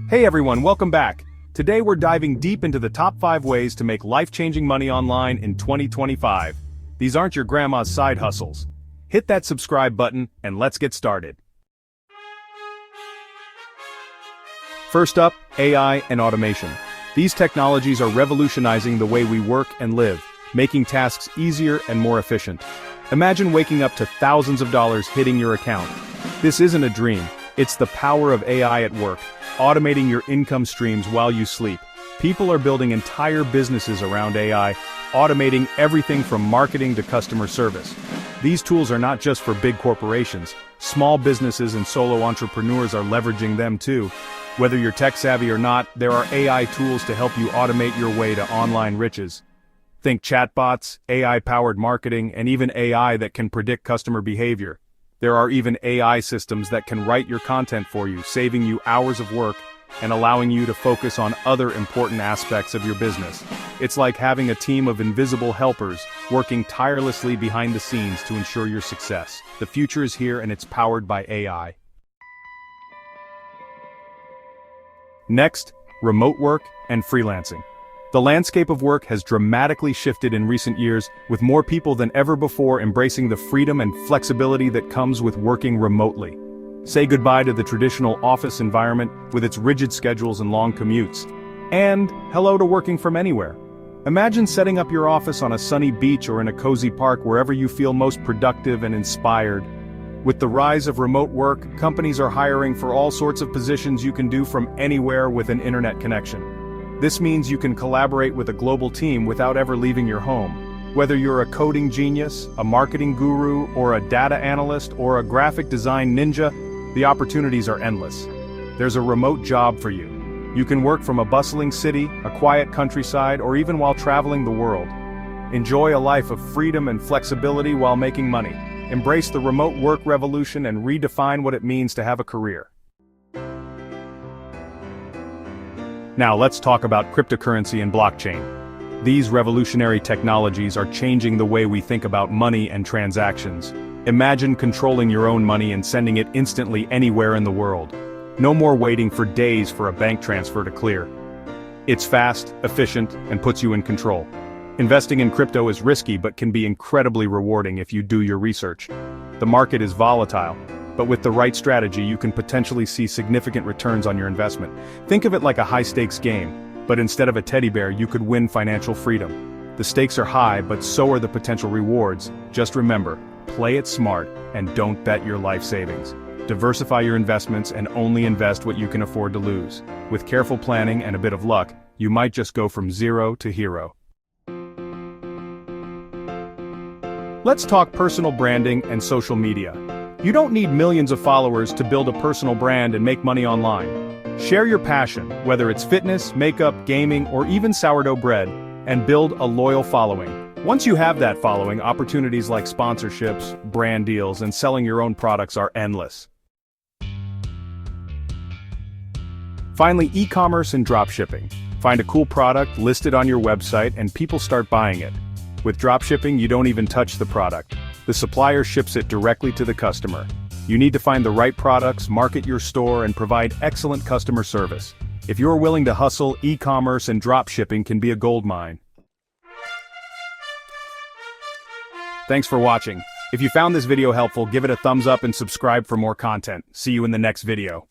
Hey everyone, welcome back. Today we're diving deep into the top 5 ways to make life-changing money online in 2025. These aren't your grandma's side hustles. Hit that subscribe button and let's get started. First up, AI and automation. These technologies are revolutionizing the way we work and live, making tasks easier and more efficient. Imagine waking up to thousands of dollars hitting your account. This isn't a dream, it's the power of AI at work, automating your income streams while you sleep. People are building entire businesses around AI, automating everything from marketing to customer service. These tools are not just for big corporations. Small businesses and solo entrepreneurs are leveraging them too. Whether you're tech-savvy or not, there are AI tools to help you automate your way to online riches. Think chatbots, AI-powered marketing, and even AI that can predict customer behavior. There are even AI systems that can write your content for you, saving you hours of work and allowing you to focus on other important aspects of your business. It's like having a team of invisible helpers working tirelessly behind the scenes to ensure your success. The future is here and it's powered by AI. Next, remote work and freelancing. The landscape of work has dramatically shifted in recent years, with more people than ever before embracing the freedom and flexibility that comes with working remotely. Say goodbye to the traditional office environment with its rigid schedules and long commutes. And hello to working from anywhere. Imagine setting up your office on a sunny beach or in a cozy park wherever you feel most productive and inspired. With the rise of remote work, companies are hiring for all sorts of positions you can do from anywhere with an internet connection. This means you can collaborate with a global team without ever leaving your home. Whether you're a coding genius, a marketing guru, or a data analyst, or a graphic design ninja, the opportunities are endless. There's a remote job for you. You can work from a bustling city, a quiet countryside, or even while traveling the world. Enjoy a life of freedom and flexibility while making money. Embrace the remote work revolution and redefine what it means to have a career. Now let's talk about cryptocurrency and blockchain. These revolutionary technologies are changing the way we think about money and transactions. Imagine controlling your own money and sending it instantly anywhere in the world. No more waiting for days for a bank transfer to clear. It's fast, efficient, and puts you in control. Investing in crypto is risky but can be incredibly rewarding if you do your research. The market is volatile, but with the right strategy you can potentially see significant returns on your investment. Think of it like a high-stakes game, but instead of a teddy bear you could win financial freedom. The stakes are high, but so are the potential rewards. Just remember, play it smart and don't bet your life savings. Diversify your investments and only invest what you can afford to lose. With careful planning and a bit of luck, you might just go from zero to hero. Let's talk personal branding and social media. You don't need millions of followers to build a personal brand and make money online. Share your passion, whether it's fitness, makeup, gaming, or even sourdough bread, and build a loyal following. Once you have that following, opportunities like sponsorships, brand deals, and selling your own products are endless. Finally, e-commerce and dropshipping. Find a cool product, list it on your website, and people start buying it. With dropshipping, you don't even touch the product. The supplier ships it directly to the customer. You need to find the right products, market your store, and provide excellent customer service. If you're willing to hustle, e-commerce and dropshipping can be a goldmine. Thanks for watching. If you found this video helpful, give it a thumbs up and subscribe for more content. See you in the next video.